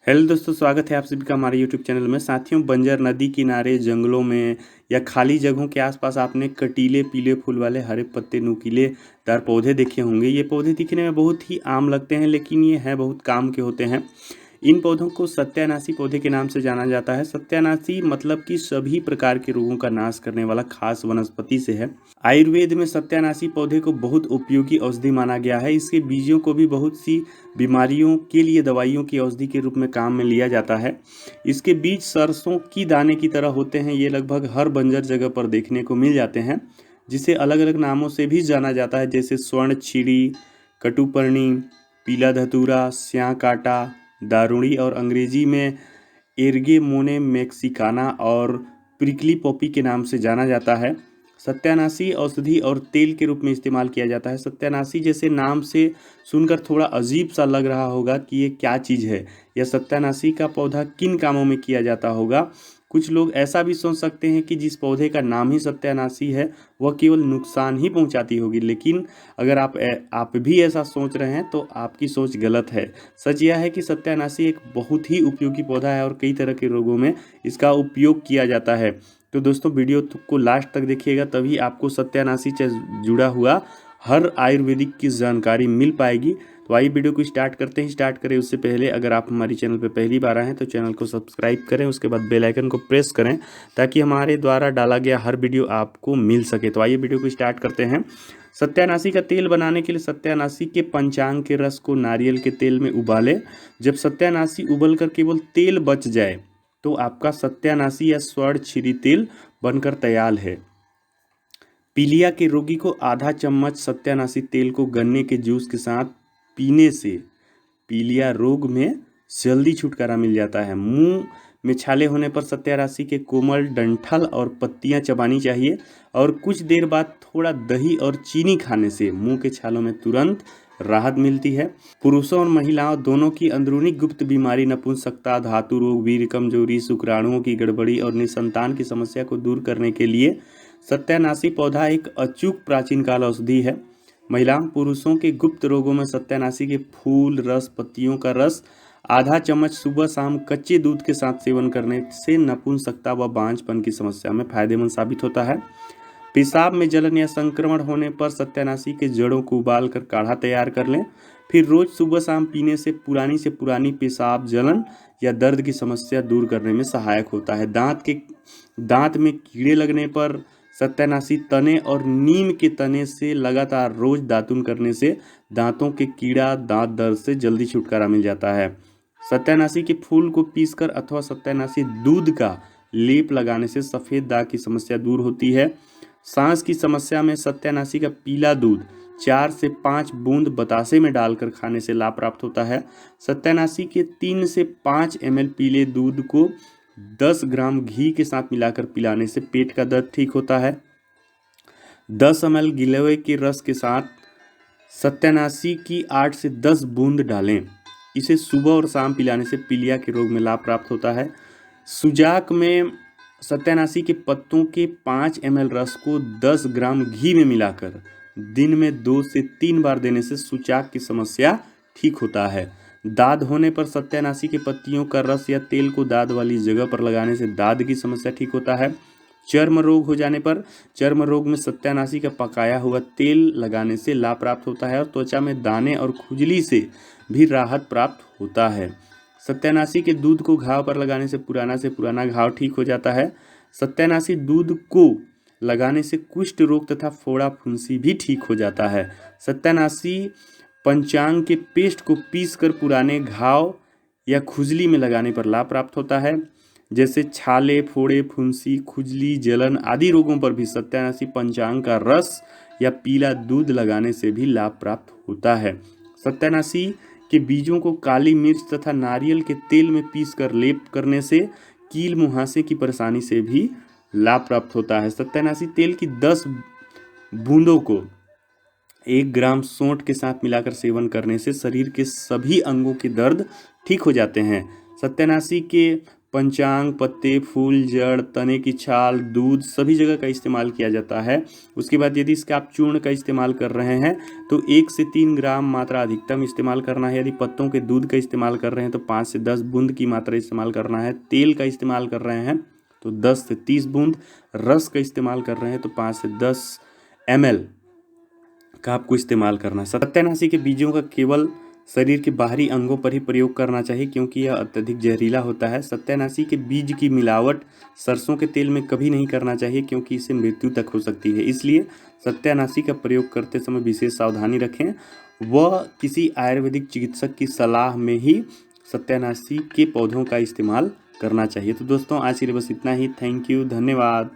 Hello दोस्तों, स्वागत है आप सभी का हमारे यूट्यूब चैनल में। साथियों, बंजर नदी किनारे, जंगलों में या खाली जगहों के आसपास आपने कटीले पीले फूल वाले हरे पत्ते नुकीले दार पौधे देखे होंगे। ये पौधे दिखने में बहुत ही आम लगते हैं, लेकिन ये हैं बहुत काम के होते हैं। इन पौधों को सत्यानाशी पौधे के नाम से जाना जाता है। सत्यानाशी मतलब कि सभी प्रकार के रोगों का नाश करने वाला खास वनस्पति से है। आयुर्वेद में सत्यानाशी पौधे को बहुत उपयोगी औषधि माना गया है। इसके बीजों को भी बहुत सी बीमारियों के लिए दवाइयों की औषधि के रूप में काम में लिया जाता है। इसके बीज सरसों की दाने की तरह होते हैं। ये लगभग हर बंजर जगह पर देखने को मिल जाते हैं, जिसे अलग अलग नामों से भी जाना जाता है, जैसे स्वर्ण छीड़ी, कटुपर्णी, पीला धतूरा, स्याह कांटा, दारूणी और अंग्रेजी में एर्गेमोने मैक्सिकाना और प्रिकली पॉपी के नाम से जाना जाता है। सत्यानाशी औषधि और तेल के रूप में इस्तेमाल किया जाता है। सत्यानाशी जैसे नाम से सुनकर थोड़ा अजीब सा लग रहा होगा कि ये क्या चीज़ है या सत्यानाशी का पौधा किन कामों में किया जाता होगा। कुछ लोग ऐसा भी सोच सकते हैं कि जिस पौधे का नाम ही सत्यानाशी है वह केवल नुकसान ही पहुंचाती होगी, लेकिन अगर आप भी ऐसा सोच रहे हैं तो आपकी सोच गलत है। सच यह है कि सत्यानाशी एक बहुत ही उपयोगी पौधा है और कई तरह के रोगों में इसका उपयोग किया जाता है। तो दोस्तों, वीडियो को लास्ट तक देखिएगा, तभी आपको सत्यानाशी से जुड़ा हुआ हर आयुर्वेदिक की जानकारी मिल पाएगी। तो आइए वीडियो को स्टार्ट करते हैं। स्टार्ट करें उससे पहले अगर आप हमारे चैनल पर पहली बार आए हैं तो चैनल को सब्सक्राइब करें, उसके बाद बेल आइकन को प्रेस करें ताकि हमारे द्वारा डाला गया हर वीडियो आपको मिल सके। तो आइए वीडियो को स्टार्ट करते हैं। सत्यानाशी का तेल बनाने के लिए सत्यानाशी के पंचांग के रस को नारियल के तेल में उबालें। जब सत्यानाशी उबल कर केवल तेल बच जाए तो आपका सत्यानाशी या स्वर्ण छीरी तेल बनकर तैयार है। पीलिया के रोगी को आधा चम्मच सत्यानाशी तेल को गन्ने के जूस के साथ पीने से पीलिया रोग में जल्दी छुटकारा मिल जाता है। मुंह में छाले होने पर सत्यानाशी के कोमल डंठल और पत्तियां चबानी चाहिए और कुछ देर बाद थोड़ा दही और चीनी खाने से मुंह के छालों में तुरंत राहत मिलती है। पुरुषों और महिलाओं दोनों की अंदरूनी गुप्त बीमारी, नपुंसकता, धातु रोग, वीर्य कमजोरी, शुक्राणुओं की गड़बड़ी और निसंतान की समस्या को दूर करने के लिए सत्यानाशी पौधा एक अचूक प्राचीन काल औषधि है। महिलाओं पुरुषों के गुप्त रोगों में सत्यानाशी के फूल रस, पत्तियों का रस आधा चम्मच सुबह शाम कच्चे दूध के साथ सेवन करने से नपुंसकता व बांझपन की समस्या में फायदेमंद साबित होता है। पेशाब में जलन या संक्रमण होने पर सत्यानाशी के जड़ों को उबालकर काढ़ा तैयार कर लें। फिर रोज सुबह शाम पीने से पुरानी पेशाब जलन या दर्द की समस्या दूर करने में सहायक होता है। दांत में कीड़े लगने पर सत्यानाशी तने और नीम के तने से लगातार रोज दातुन करने से दांतों के कीड़ा, दांत दर्द से जल्दी छुटकारा मिल जाता है। सत्यानाशी के फूल को पीसकर अथवा सत्यानाशी दूध का लेप लगाने से सफेद दाग की समस्या दूर होती है। सांस की समस्या में सत्यानाशी का पीला दूध 4 से 5 बूंद बतासे में डालकर खाने से लाभ प्राप्त होता है। सत्यानाशी के 3 से 5 ml पीले दूध को 10 ग्राम घी के साथ मिलाकर पिलाने से पेट का दर्द ठीक होता है। 10 ml गिलोय के रस के साथ सत्यानाशी की 8 से 10 बूंद डालें। इसे सुबह और शाम पिलाने से पीलिया के रोग में लाभ प्राप्त होता है। सुजाक में सत्यानाशी के पत्तों के 5 ml रस को 10 ग्राम घी में मिलाकर दिन में 2 से 3 बार देने से सूजाक की समस्या ठीक होता है। दाद होने पर सत्यानाशी के पत्तियों का रस या तेल को दाद वाली जगह पर लगाने से दाद की समस्या ठीक होता है। चर्म रोग हो जाने पर चर्म रोग में सत्यानाशी का पकाया हुआ तेल लगाने से लाभ प्राप्त होता है और त्वचा में दाने और खुजली से भी राहत प्राप्त होता है। सत्यानाशी के दूध को घाव पर लगाने से पुराना घाव ठीक हो जाता है। सत्यानाशी दूध को लगाने से कुष्ठ रोग तथा फोड़ा फुंसी भी ठीक हो जाता है। सत्यानाशी पंचांग के पेस्ट को पीसकर पुराने घाव या खुजली में लगाने पर लाभ प्राप्त होता है। जैसे छाले, फोड़े, फुंसी, खुजली, जलन आदि रोगों पर भी सत्यानाशी पंचांग का रस या पीला दूध लगाने से भी लाभ प्राप्त होता है। सत्यानाशी के बीजों को काली मिर्च तथा नारियल के तेल में पीसकर लेप करने से कील मुहासे की परेशानी से भी लाभ प्राप्त होता है। सत्यानाशी तेल की 10 बूंदों को 1 ग्राम सौंठ के साथ मिलाकर सेवन करने से शरीर के सभी अंगों के दर्द ठीक हो जाते हैं। सत्यानाशी के पंचांग, पत्ते, फूल, जड़, तने की छाल, दूध सभी जगह का इस्तेमाल किया जाता है। उसके बाद यदि इसका आप चूर्ण का इस्तेमाल कर रहे हैं तो 1 से 3 ग्राम मात्रा अधिकतम इस्तेमाल करना है। यदि पत्तों के दूध का इस्तेमाल कर रहे हैं तो 5 से 10 बूंद की मात्रा इस्तेमाल करना है। तेल का इस्तेमाल कर रहे हैं तो 10 से 30 बूंद। रस का इस्तेमाल कर रहे हैं तो 5 से 10 ml का आपको इस्तेमाल करना है। सत्यानाशी के बीजों का केवल शरीर के बाहरी अंगों पर ही प्रयोग करना चाहिए क्योंकि यह अत्यधिक जहरीला होता है। सत्यानाशी के बीज की मिलावट सरसों के तेल में कभी नहीं करना चाहिए क्योंकि इससे मृत्यु तक हो सकती है। इसलिए सत्यानाशी का प्रयोग करते समय विशेष सावधानी रखें। वह किसी आयुर्वेदिक चिकित्सक की सलाह में ही सत्यानाशी के पौधों का इस्तेमाल करना चाहिए। तो दोस्तों आज के लिए बस इतना ही। थैंक यू, धन्यवाद।